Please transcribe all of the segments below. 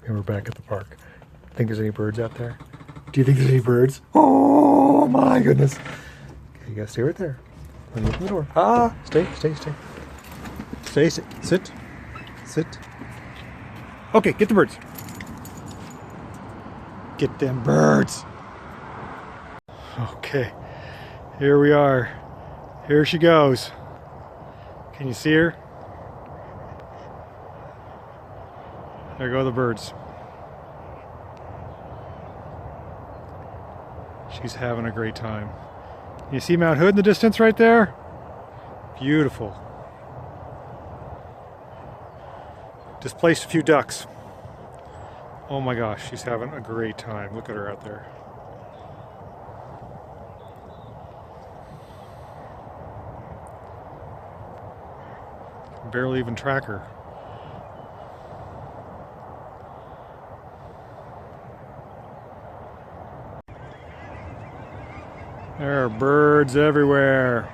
And we're back at the park. Think there's any birds out there? Do you think there's any birds? Oh my goodness. Okay, you gotta stay right there. Let me open the door. Ah, stay. Sit. Okay, get the birds. Get them birds. Okay, here we are. Here she goes. Can you see her? There go the birds. She's having a great time. You see Mount Hood in the distance right there? Beautiful. Displaced a few ducks. Oh my gosh, she's having a great time. Look at her out there. Barely even track her. There are birds everywhere.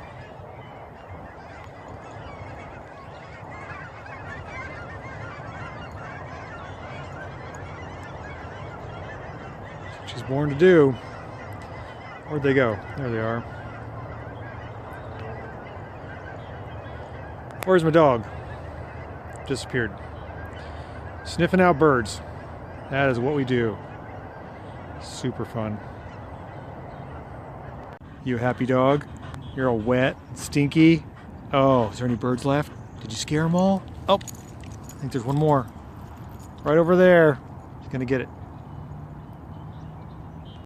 That's what she's born to do. Where'd they go? There they are. Where's my dog? Disappeared. Sniffing out birds. That is what we do. Super fun. You a happy dog? You're all wet, stinky. Oh, is there any birds left? Did you scare them all? Oh, I think there's one more. Right over there. She's gonna get it.